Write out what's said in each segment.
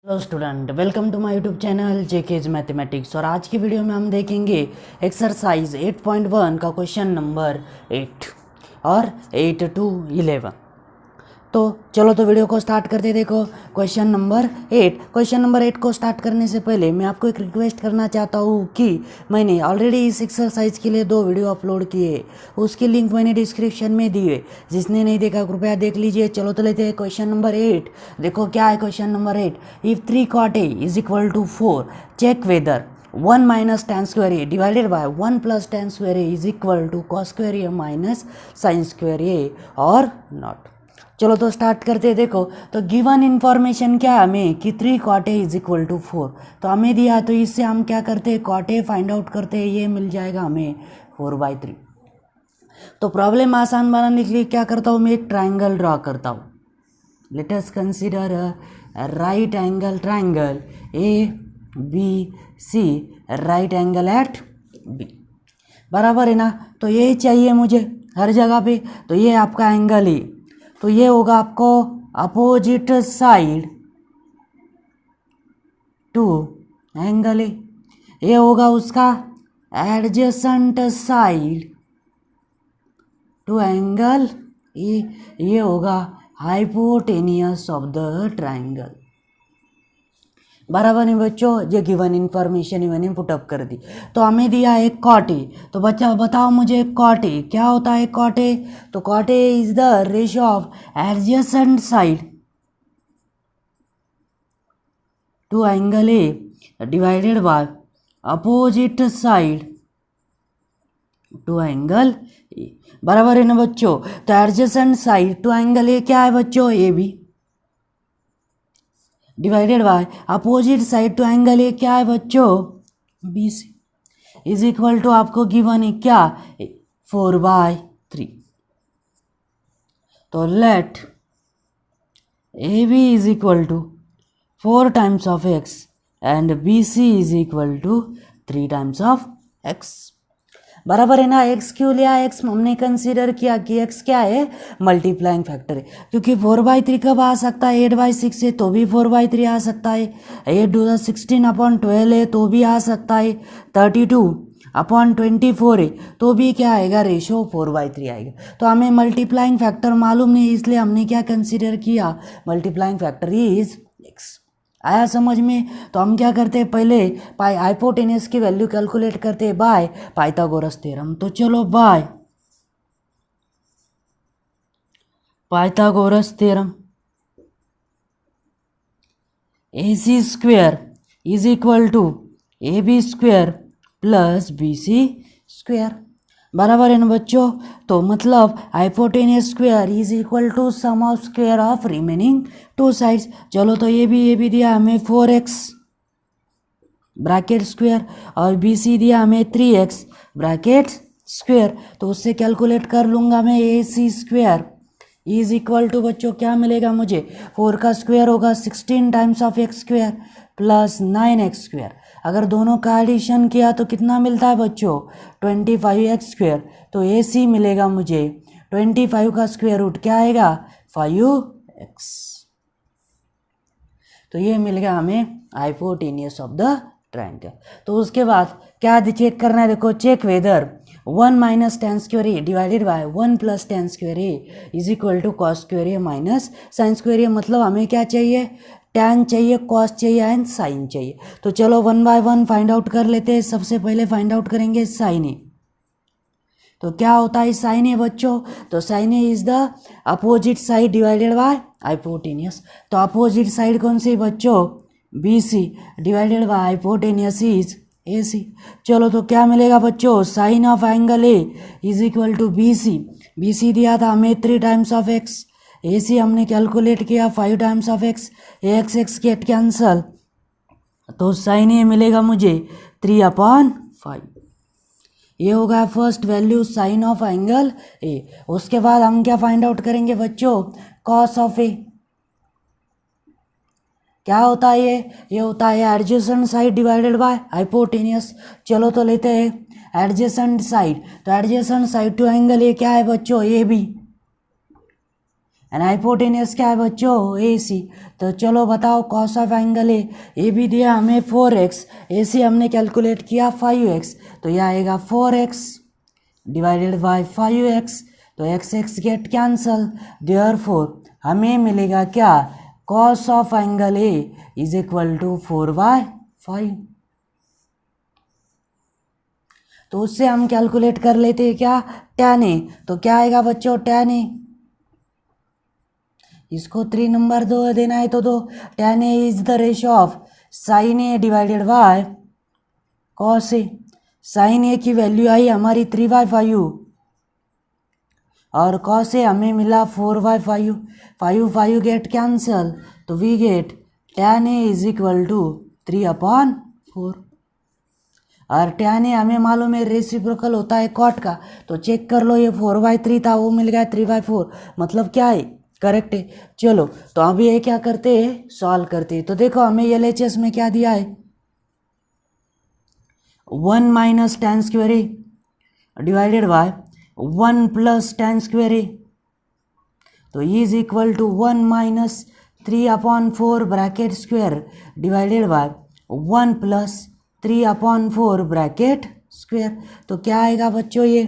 Hello student, welcome to my YouTube channel JK's mathematics. और आज की वीडियो में हम देखेंगे एक्सरसाइज 8.1 का क्वेश्चन नंबर 8 और 8 to 11। तो चलो तो वीडियो को स्टार्ट करते। देखो क्वेश्चन नंबर 8 को स्टार्ट करने से पहले मैं आपको एक रिक्वेस्ट करना चाहता हूँ कि मैंने ऑलरेडी इस एक्सरसाइज के लिए 2 वीडियो अपलोड किए, उसकी लिंक मैंने डिस्क्रिप्शन में दी है। जिसने नहीं देखा कृपया देख लीजिए। चलो तो लेते हैं क्वेश्चन नंबर 8। देखो क्या है question number 8। If 3 cot A is equal to 4, check whether 1 minus tan square A divided by 1 plus tan square A is equal to cos square A minus sin square A or not। चलो तो start करते हैं। देखो तो given information क्या है हमें कि 3 cot A is equal to 4 तो हमें दिया, तो इससे हम क्या करते हैं, cot A फाइंड आउट करते हैं। ये मिल जाएगा हमें 4/3। तो प्रॉब्लम आसान बनाने के लिए क्या करता हूँ, मैं एक ट्राइंगल ड्रॉ करता हूँ। Let us consider right angle triangle ABC, right angle at B, बराबर है ना। तो ये चाहिए मुझे हर जगह पे। तो ये आपका एंगल है, तो ये होगा आपको opposite side to angle A. ये होगा उसका adjacent side to angle A. ये होगा हाइपोटेनियस ऑफ द ट्राइंगल। बराबर नहीं बच्चों, ये गिवन इन्फॉर्मेशन मैंने पुटअप कर दी। तो हमें दिया है cot A। तो बच्चा बताओ मुझे cot A क्या होता है। cot A, तो cot A is the ratio of adjacent side to angle A divided by opposite side to angle A। बराबर है ना बच्चों। तो adjacent side to angle A क्या है बच्चों, AB, divided by opposite side to angle A क्या है बच्चों, BC, इज इक्वल टू आपको गिवन है क्या, 4/3। तो let AB is equal to 4 times of x and BC is equal to 3 times of x। बराबर है ना। x क्यों लिया, x हमने कंसीडर किया कि x क्या है, मल्टीप्लाइंग फैक्टर है। क्योंकि 4/3 कब आ सकता है, 8/6 है तो भी 4/3 आ सकता है, 8 to the 16/12 है तो भी आ सकता है, 32/24 है तो भी क्या आएगा, रेशो 4/3 आएगा। तो हमें मल्टीप्लाइंग फैक्टर मालूम नहीं, इसलिए हमने क्या कंसीडर किया, मल्टीप्लाइंग फैक्टर इज x। आया समझ में। तो हम क्या करते हैं, पहले पाई हाइपोटेनस की वैल्यू कैलकुलेट करते हैं बाय पाइथागोरस थ्योरम। तो चलो by Pythagoras theorem, AC square is equal to AB square plus BC square. बराबर है ना बच्चों। तो मतलब hypotenuse square is equal to sum of square of remaining 2 sides. चलो तो ये भी दिया हमें 4x ब्रैकेट स्क्वायर और BC दिया हमें 3x ब्रैकेट स्क्वायर। तो उससे कैलकुलेट कर लूँगा मैं, AC square is equal to बच्चों क्या मिलेगा मुझे, 4 का स्क्वायर होगा 16 times of x square plus 9x square. अगर दोनों का एडिशन किया तो कितना मिलता है बच्चों, 25x स्क्वायर। तो AC मिलेगा मुझे 25 का स्क्वायर रूट क्या आएगा, 5x। तो ये मिल गया हमें हाइपोटेनियस ऑफ द ट्रायंगल। तो उसके बाद क्या चेक करना है, देखो check whether 1 minus tan square A divided by 1 plus tan square A is equal to cos square A minus sin square A। मतलब हमें क्या चाहिए, tan चाहिए, cos चाहिए एंड sin चाहिए। तो चलो 1 by 1 फाइंड आउट कर लेते हैं। सबसे पहले फाइंड आउट करेंगे sin A। तो क्या होता है sin A बच्चों, तो sin A is the opposite side divided by hypotenuse. तो अपोजिट साइड कौन सी बच्चों, BC divided by hypotenuse is AC। चलो तो क्या मिलेगा बच्चों, sine of angle A is equal to BC दिया था हमें 3 टाइम्स ऑफ x, AC हमने कैलकुलेट किया 5 times of x, x get cancel. तो साइन A मिलेगा मुझे 3/5। ये होगा first value sine of angle A। उसके बाद हम क्या फाइंड आउट करेंगे बच्चों, कॉस ऑफ A। क्या होता है ये होता है adjacent side divided by hypotenuse. चलो तो लेते हैं एडजेसेंट साइड। तो एडजेसेंट साइड टू एंगल ये क्या है बच्चों, AB, एंड हाइपोटेनियस क्या है बच्चों ए सी। तो चलो बताओ कॉस ऑफ एंगल ए भी दिया हमें 4x, ए सी हमने कैलकुलेट किया 5x, तो यह आएगा 4x डिवाइडेड बाय 5x, तो x गेट कैंसल, देयरफॉर हमें मिलेगा क्या cos of angle A is equal to 4/5। तो उससे हम कैलकुलेट कर लेते हैं क्या tan ए, तो क्या आएगा बच्चों tan ए, इसको 3 नंबर दो देना है तो दो, tan A is the ratio of sine A divided by cos A. Sine A की वैल्यू आई हमारी 3/5 और कॉस ए हमें मिला 4/5, 5 गेट कैंसल, तो we get tan A is equal to 3/4 और tan ए हमें मालूम है रेसिप्रोकल होता है कॉट का, तो चेक कर लो ये 4/3 था वो मिल गया 3/4, मतलब क्या है करेक्ट है। चलो तो अभी ये क्या करते हैं सॉल्व करते हैं। तो देखो हमें LHS में क्या दिया है 1 minus tan square A divided by 1 plus tan square A, तो is equal to 1 minus 3/4 bracket square divided by 1 plus 3/4 bracket square. तो क्या आएगा बच्चों ये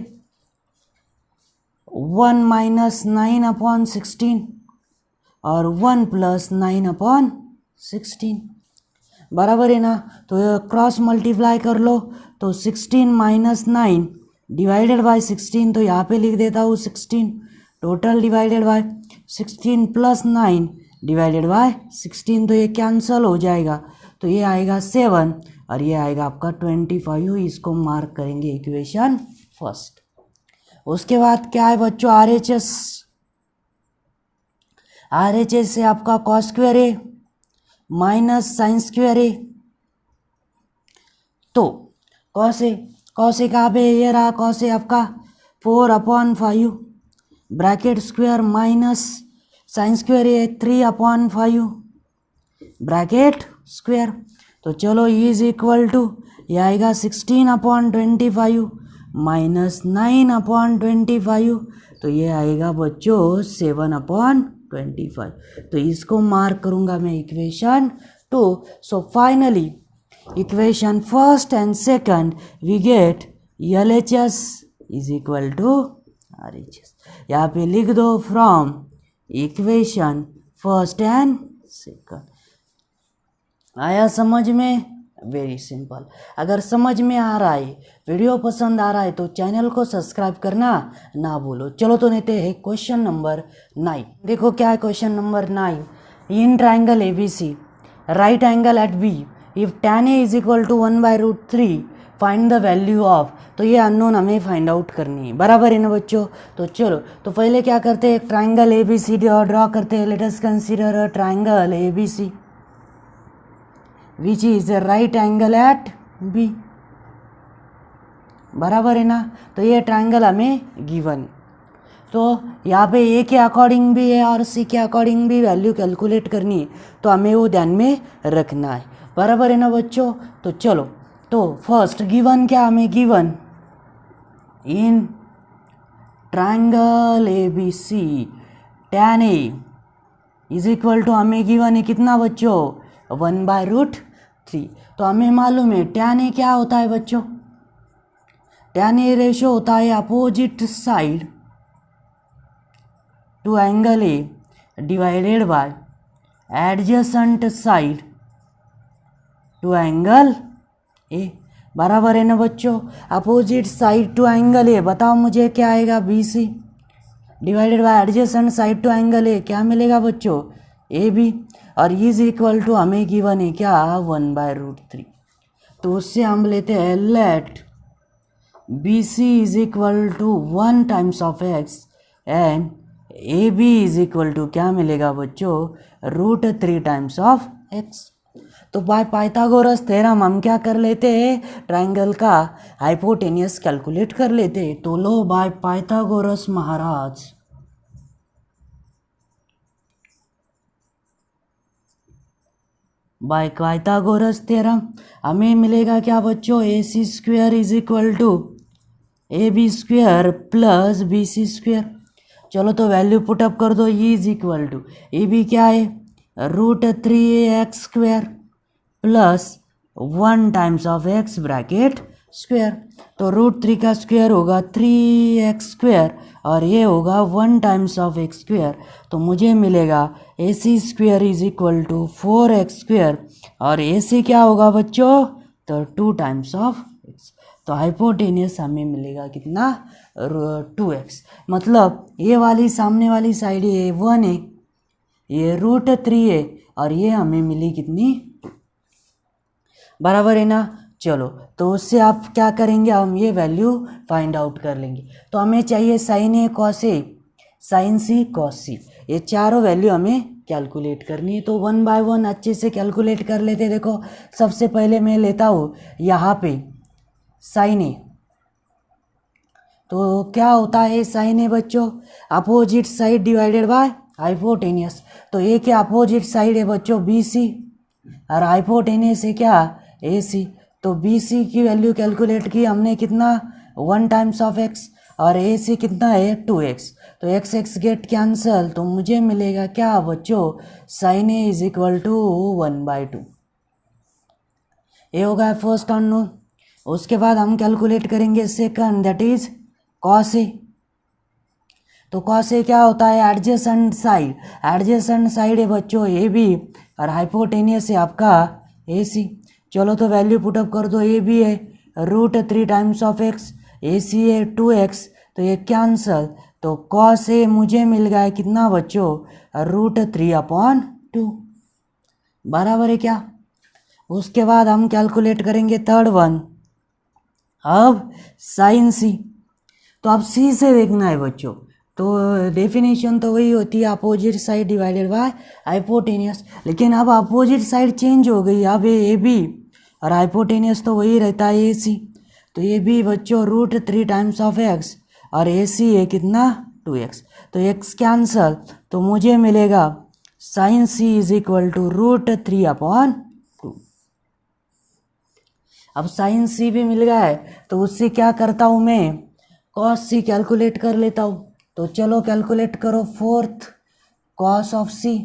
1 माइनस 9/16 और 1 प्लस 9/16 बराबर है ना। तो क्रॉस मल्टीप्लाई कर लो, तो 16 माइनस 9 डिवाइडेड बाय 16, तो यहाँ पे लिख देता हूँ 16 total divided by 16 plus 9 divided by 16, तो ये कैंसल हो जाएगा, तो ये आएगा 7 और ये आएगा आपका 25। इसको मार्क करेंगे इक्वेशन फर्स्ट। उसके बाद क्या है बच्चों RHS, RHS से आपका cos square A minus sine square A, तो कॉस ए कहाँ पे ये रहा कॉस ए आपका 4/5 bracket square minus sine square A 3/5 bracket square, तो चलो इज इक्वल टू ये आएगा 16/25 माइनस 9/25, तो ये आएगा बच्चों 7/25। तो इसको मार्क करूँगा मैं equation 2। So finally equation first and second we get LHS is equal to RHS। यहाँ पे लिख दो from equation first and second. आया समझ में? Very simple. अगर समझ में आ रहा है, वीडियो पसंद आ रहा है तो चैनल को सब्सक्राइब करना ना भूलो। चलो तो लेते हैं क्वेश्चन नंबर 9। देखो क्या है question number 9। In triangle ABC right angle at B if tan A is equal to 1/√3 find the value of. तो ये अननोन हमें फाइंड आउट करनी है, बराबर है ना बच्चों। तो चलो तो पहले क्या करते हैं ट्राइंगल ABC ड्रॉ करते हैं। Let us consider a triangle ABC which is the right angle at B, बराबर है ना। तो ये ट्राइंगल हमें गिवन, तो यहाँ पे A के अकॉर्डिंग भी है और C के अकॉर्डिंग भी वैल्यू कैलकुलेट करनी है, तो हमें वो ध्यान में रखना है, बराबर है ना बच्चों। तो चलो तो फर्स्ट गिवन क्या हमें given in triangle ABC tan A is equal to हमें गिवन है कितना बच्चों 1/√3। तो हमें मालूम है tan A क्या होता है बच्चों, tan A रेशो होता है opposite side to angle A divided by adjacent side to angle A, बराबर है ना बच्चों। Opposite side to angle A, बताओ मुझे क्या आएगा BC divided by adjacent side to angle A, क्या मिलेगा बच्चों AB, और इज इक्वल टू हमें गिवन है क्या 1/√3। तो उससे हम लेते हैं let BC is equal to 1 times of x and AB is equal to क्या मिलेगा बच्चों √3 टाइम्स ऑफ x। तो बाय पाइथागोरस थ्योरम हम क्या कर लेते हैं ट्राइंगल का हाइपोटेनियस कैलकुलेट कर लेते हैं। तो लो बाय पाइथागोरस महाराज, बाय पाइथागोरस थ्योरम हमें मिलेगा क्या बच्चों AC² is equal to AB² plus BC²। चलो तो वैल्यू पुटअप कर दो, ई इज इक्वल टू, ए भी क्या है, √3x² plus 1 times of x bracket square. तो √3 का स्क्वायर होगा 3x² और ये होगा 1 टाइम्स ऑफ x²। तो मुझे मिलेगा AC² is equal to 4x² और AC क्या होगा बच्चों, तो 2 टाइम्स ऑफ x। तो हाइपोटेनियस हमें मिलेगा कितना, 2x। मतलब ये वाली सामने वाली साइड ये 1 है, ये √3 है और ये हमें मिली कितनी, बराबर है ना। चलो तो उससे आप क्या करेंगे, हम ये वैल्यू फाइंड आउट कर लेंगे। तो हमें चाहिए sign A cos A, sign C cos सी, ये चारों वैल्यू हमें कैलकुलेट करनी है। तो 1 बाय 1 अच्छे से कैलकुलेट कर लेते। देखो सबसे पहले मैं लेता हूँ यहाँ पे साइन ए। तो क्या होता है साइन ए बच्चों, opposite side divided by hypotenuse. तो ए के अपोजिट साइड है बच्चों BC और हाइपोटेनियस है क्या, AC। तो BC की वैल्यू कैलकुलेट की हमने कितना, 1 टाइम्स ऑफ x और AC कितना है 2x। तो x गेट कैंसल, तो मुझे मिलेगा क्या बच्चों, sine A is equal to 1/2। ये होगा फर्स्ट अननोन। उसके बाद हम कैलकुलेट करेंगे second, that is cos A. तो कॉस ए क्या होता है, एडजेसेंट साइड, एडजेसेंट साइड है बच्चों AB और हाइपोटेनियस है आपका AC। चलो तो वैल्यू पुटअप कर दो, ए भी है √3 टाइम्स ऑफ x, AC है 2x, तो ये कैंसल। तो कॉस ए मुझे मिल गया कितना बच्चों, √3/2, बराबर है क्या। उसके बाद हम कैलकुलेट करेंगे थर्ड वन, अब साइन सी। तो अब सी से देखना है बच्चों, तो डेफिनेशन तो वही होती है opposite side divided by hypotenuse, लेकिन अब अपोजिट साइड चेंज हो गई, अब ए बी और हाइपोटेनियस तो वही रहता है AC। तो ये भी बच्चों √3 टाइम्स ऑफ x और AC है कितना 2x। तो x कैंसल, तो मुझे मिलेगा sine C is equal to √3/2। अब साइन C भी मिल गया है, तो उससे क्या करता हूँ मैं, कॉस C कैलकुलेट कर लेता हूँ। तो चलो कैलकुलेट करो, फोर्थ कॉस ऑफ C।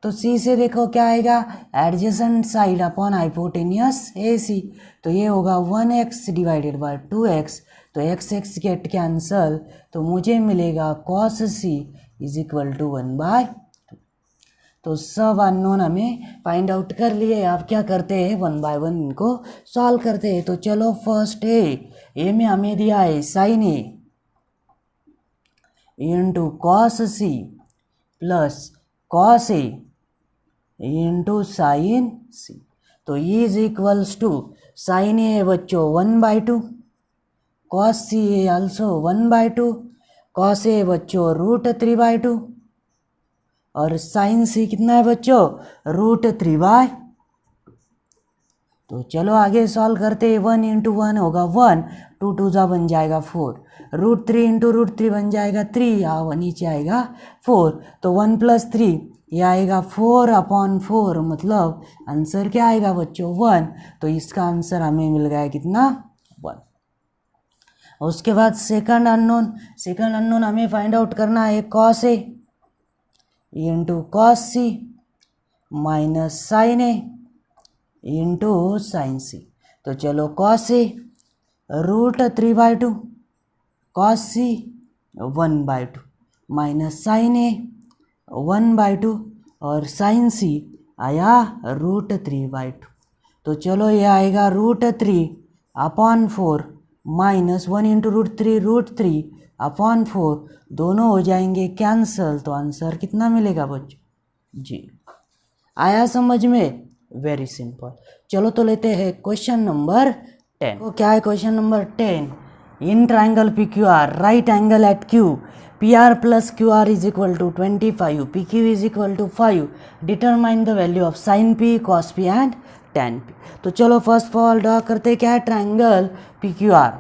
तो C से देखो क्या आएगा, adjacent side upon hypotenuse AC। तो ये होगा 1x डिवाइडेड बाय 2x, तो x गेट कैंसल, तो मुझे मिलेगा cos C is equal to 1/2। तो सब अननोन हमें फाइंड आउट कर लिए। अब क्या करते हैं, 1 बाय 1 इनको सॉल्व करते हैं। तो चलो फर्स्ट ए में हमें दिया है sine A into cos C plus cos A into sine C। तो is equals to sine A बच्चों 1/2, कॉस C है आल्सो 1/2, कॉस ए बच्चों √3/2 और साइन C कितना है बच्चों, √3/2। तो चलो आगे सॉल्व करते हैं। 1 इंटू 1 होगा 1, 2 2 जा बन जाएगा 4, √3 इंटू √3 बन जाएगा 3, यहाँ नीचे आएगा 4। तो 1 + 3 ये आएगा 4/4, मतलब आंसर क्या आएगा बच्चों 1। तो इसका आंसर हमें मिल गया कितना 1। उसके बाद सेकंड अननोन हमें फाइंड आउट करना है, cos A into cos C minus sine A into sine C। तो चलो cos A √3/2, cos C 1/2 minus sine A 1/2 और साइन C आया √3/2। तो चलो ये आएगा √3/4 माइनस 1 इंटू √3/4, दोनों हो जाएंगे कैंसल। तो आंसर कितना मिलेगा बच्चों जी, आया समझ में, वेरी सिंपल। चलो तो लेते हैं क्वेश्चन नंबर 10। तो क्या है question number 10, in triangle PQR right angle at Q PR + QR is equal to 25, PQ is equal to 5, determine the value of sine P cos P and tan P। तो चलो first of all draw करते क्या है, triangle PQR।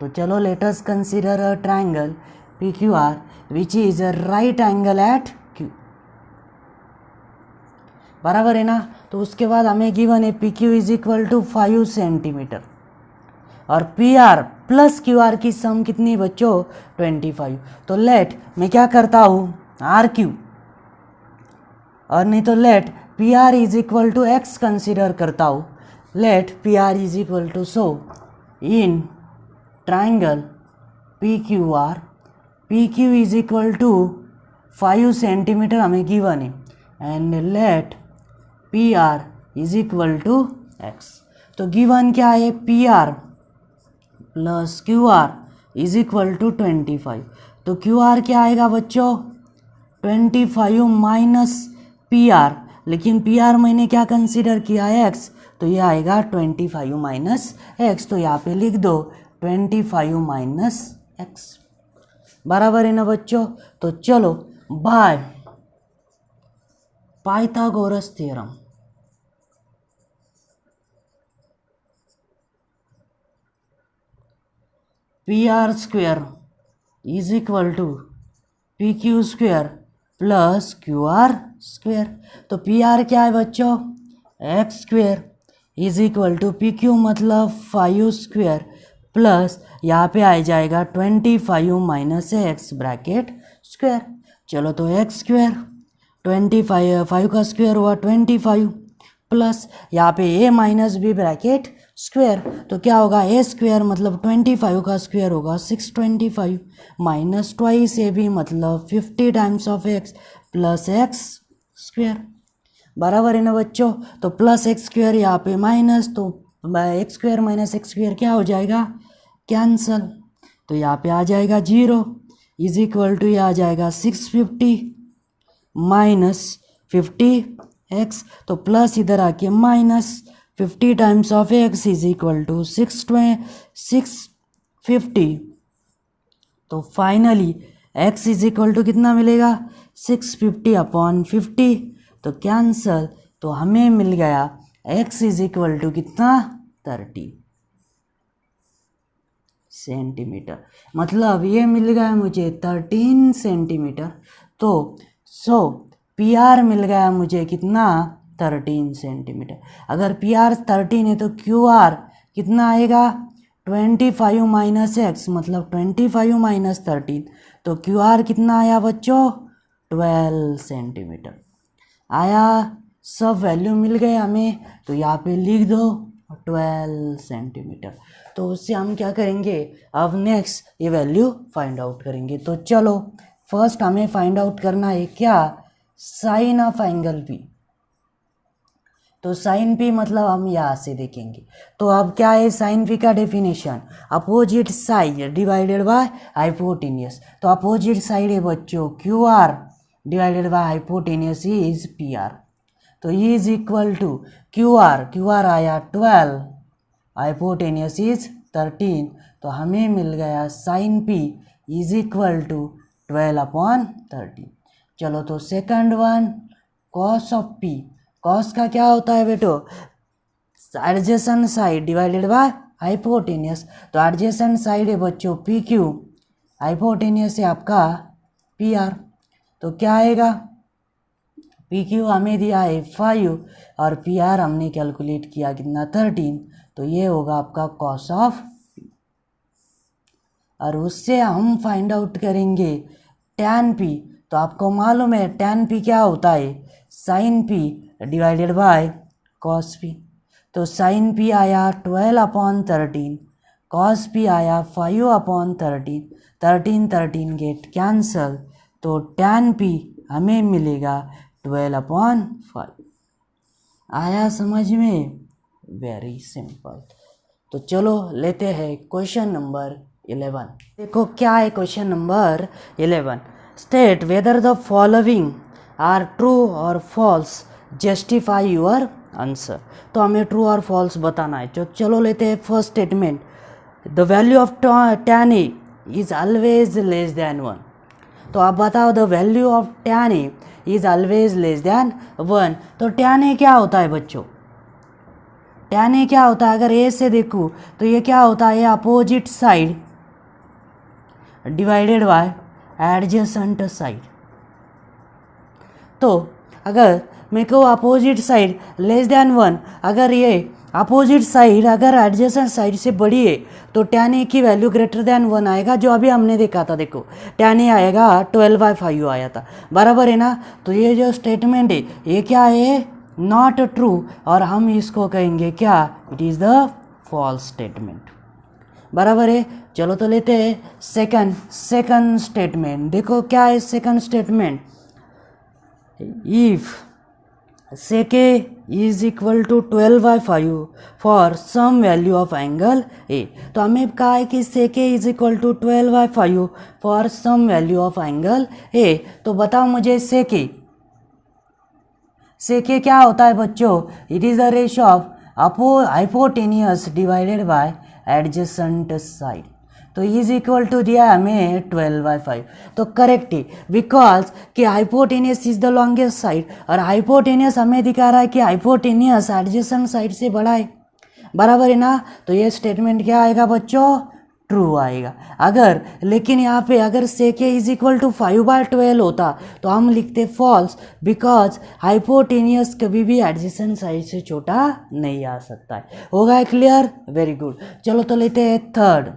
तो चलो let us consider a triangle PQR which is a right angle at Q, बराबर है ना। तो उसके बाद हमें गिवन है PQ is equal to 5 centimetre. और P R plus Q R की सम कितनी बच्चों 25। तो लेट मैं क्या करता हूँ आर क्यू और नहीं तो let P R is equal to x consider करता हूँ। Let P R is equal to so in triangle P Q R P Q is equal to 5 centimetre हमें गिवन है and let P R is equal to x. तो given क्या है P R plus Q R is equal to 25। तो Q R क्या आएगा बच्चों 25 minus P R, लेकिन पी आर मैंने क्या कंसीडर किया है एक्स, तो ये आएगा 25 माइनस एक्स। तो यहाँ पे लिख दो 25 माइनस एक्स बराबर है ना बच्चों। तो चलो by Pythagoras theorem P R square is equal to P Q square plus Q R square. तो पी आर क्या है बच्चों x square is equal to P Q मतलब 5 स्क्वेयर प्लस यहाँ पे आ जाएगा 25 माइनस एक्स ब्रैकेट स्क्वेयर। चलो तो एक्स स्क्वेयर 25 का स्क्वेयर हुआ 25 प्लस यहाँ पे ए माइनस बी ब्रैकेट स्क्वेयर। तो क्या होगा ए स्क्वेयर मतलब 25 का स्क्वेयर होगा 625 माइनस ट्वाइस ए बी मतलब 50 times of x plus x square बराबर है ना बच्चों। तो प्लस एक्स स्क्वेयर यहाँ पे माइनस, तो x square minus x square क्या हो जाएगा कैंसल। तो यहाँ पे आ जाएगा 0 इज इक्वल टू ये आ जाएगा 650 माइनस 50 एक्स। तो प्लस इधर आके minus 50 times of x is equal to 650। तो finally x is equal to कितना मिलेगा 650 अपॉन 50। तो कैंसल। तो हमें मिल गया एक्स इज इक्वल टू कितना 30 सेंटीमीटर, मतलब ये मिल गया मुझे 13 सेंटीमीटर। तो सो पी आर मिल गया मुझे कितना 13 सेंटीमीटर। अगर पी आर 13 है तो क्यू आर कितना आएगा 25 माइनस एक्स मतलब 25 माइनस 13। तो क्यू आर कितना आया बच्चों 12 सेंटीमीटर आया। सब वैल्यू मिल गए हमें, तो यहाँ पे लिख दो 12 सेंटीमीटर। तो उससे हम क्या करेंगे अब नेक्स्ट ये वैल्यू फाइंड आउट करेंगे। तो चलो फर्स्ट हमें फाइंड आउट करना है क्या साइन ऑफ एंगल पी। तो साइन पी मतलब हम यहाँ से देखेंगे। तो अब क्या है साइन पी का definition opposite side divided by hypotenuse. तो अपोजिट साइड है बच्चों Q R divided by hypotenuse is P R. तो ये is equal to Q R आया 12 हाइपोटेन्यूस इज 13। तो हमें मिल गया sine P is equal to 12 upon 13। चलो तो second one cos of P. Cos का क्या होता है बेटो adjacent side divided by hypotenuse. तो एडजेसेंट साइड है बच्चों पी क्यू, हाइपोटेन्यूस है आपका पी आर। तो क्या आएगा पी क्यू हमें दिया है 5 और पी आर हमने कैलकुलेट किया कितना 13। तो ये होगा आपका कॉस ऑफ पी। और उससे हम फाइंड आउट करेंगे टैन पी। तो आपको मालूम है टैन पी क्या होता है sine P divided by cos P. तो साइन पी आया 12 अपॉन 13, कॉस पी आया 5 अपॉन 13, 13 गेट कैंसल। तो टैन पी हमें मिलेगा 12 अपॉन 5। आया समझ में वेरी सिंपल। तो चलो लेते हैं क्वेश्चन नंबर 11। देखो क्या है question number 11 state whether the following are true और फॉल्स जस्टिफाई योर आंसर। तो हमें ट्रू और फॉल्स बताना है। तो चलो लेते हैं first statement the value of tan A is always less than 1। तो आप बताओ the value of tan A is always less than 1। तो tan A क्या होता है बच्चों tan A क्या होता है अगर A से देखूँ तो ये क्या होता है opposite side divided by adjacent side. तो अगर मैं कहूँ अपोजिट साइड लेस देन 1, अगर ये अपोजिट साइड अगर एडजेसेंट साइड से बड़ी है तो tan a की वैल्यू ग्रेटर देन 1 आएगा, जो अभी हमने देखा था। देखो tan a आएगा 12/5 आया था, बराबर है ना। तो ये जो स्टेटमेंट है ये क्या है, नॉट ट्रू, और हम इसको कहेंगे क्या, it is the false statement, बराबर है। चलो तो लेते हैं सेकंड स्टेटमेंट। देखो क्या है second statement, if sec a is equal to 12/5 for some value of angle a, तो हमें कहा है कि sec a is equal to 12/5 for some value of angle a। तो बताओ मुझे sec a क्या होता है बच्चों, it is the ratio of hypotenuse divided by adjacent side. तो इज इक्वल टू दिया हमें 12/5, तो करेक्ट है, बिकॉज कि hypotenuse is the longest side, और हाइपोटेनियस हमें दिखा रहा है कि हाइपोटेनियस एडजेसेंट साइड से बड़ा है, बराबर है ना। तो ये स्टेटमेंट क्या आएगा बच्चों, ट्रू आएगा। अगर लेकिन यहाँ पे अगर sec a is equal to 5/12 होता तो हम लिखते फॉल्स, बिकॉज हाइपोटेनियस कभी भी एडजेसेंट साइड से छोटा नहीं आ सकता है। होगा क्लियर, वेरी गुड। चलो तो लेते हैं थर्ड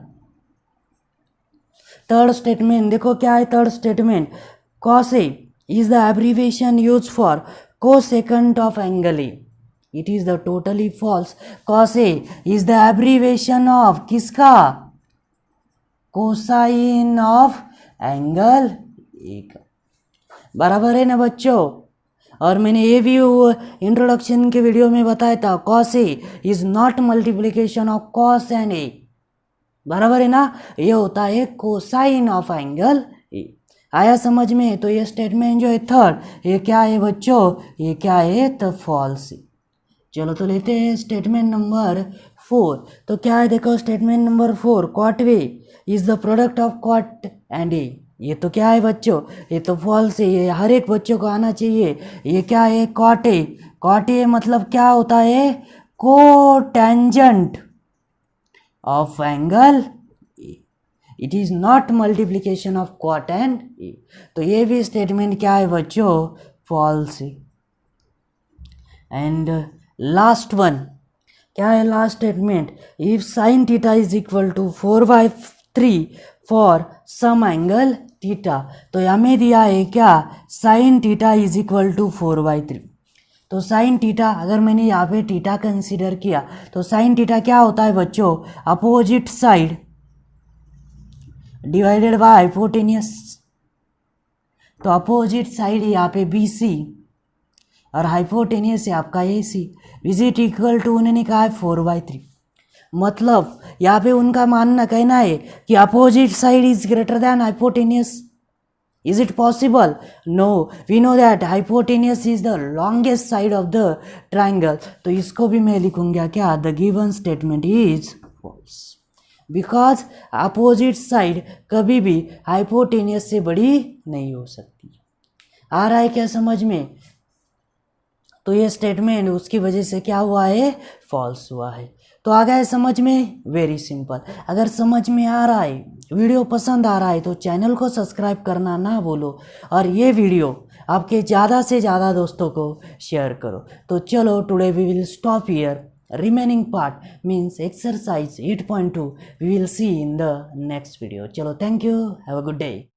स्टेटमेंट। देखो क्या है third statement, cos a is the abbreviation used for cosecant of angle a। It is the totally false। cos a is the abbreviation of किसका, कोसाइन ऑफ एंगल ए का, बराबर है ना बच्चों। और मैंने ये भी इंट्रोडक्शन के वीडियो में बताया था, cos a is not multiplication of cos and a, बराबर है ना, ये होता है कोसाइन ऑफ एंगल ए। आया समझ में। तो ये स्टेटमेंट जो है थर्ड, ये क्या है बच्चों, ये क्या है, तो फॉल्स है। चलो तो लेते हैं स्टेटमेंट नंबर 4। तो क्या है देखो statement number 4, cot A is the product of cot and A. ये तो क्या है बच्चों, ये तो फॉल्स है, ये हर एक बच्चों को आना चाहिए। ये क्या है, कॉट ए मतलब क्या होता है, cotangent of angle A. It is not multiplication of cot and A. तो ये भी स्टेटमेंट क्या है बच्चों, फॉल्स है। एंड लास्ट वन क्या है, last statement, if sine theta is equal to 4/3 for some angle theta. तो हमें दिया है क्या, sine theta is equal to 4/3। तो साइन थीटा अगर मैंने यहाँ पे थीटा कंसीडर किया तो साइन थीटा क्या होता है बच्चों, opposite side divided by hypotenuse. तो अपोजिट साइड यहाँ पे BC और हाइपोटेनियस है आपका AC, विजिट इक्वल टू उन्होंने कहा है 4/3। मतलब यहाँ पे उनका मानना कहना है कि opposite side is greater than hypotenuse. Is it possible? No, we know that hypotenuse is the longest side of the triangle। तो इसको भी मैं लिखूंगा क्या, the given statement is false because opposite side कभी भी hypotenuse से बड़ी नहीं हो सकती। आ रहा है क्या समझ में। तो ये स्टेटमेंट उसकी वजह से क्या हुआ है, फॉल्स हुआ है। तो आ गया समझ में, वेरी सिंपल। अगर समझ में आ रहा है, वीडियो पसंद आ रहा है तो चैनल को सब्सक्राइब करना ना भूलो, और ये वीडियो आपके ज़्यादा से ज़्यादा दोस्तों को शेयर करो। तो चलो today we will stop here, remaining part means exercise 8.2 we will see in the next video. चलो thank you, have a good day.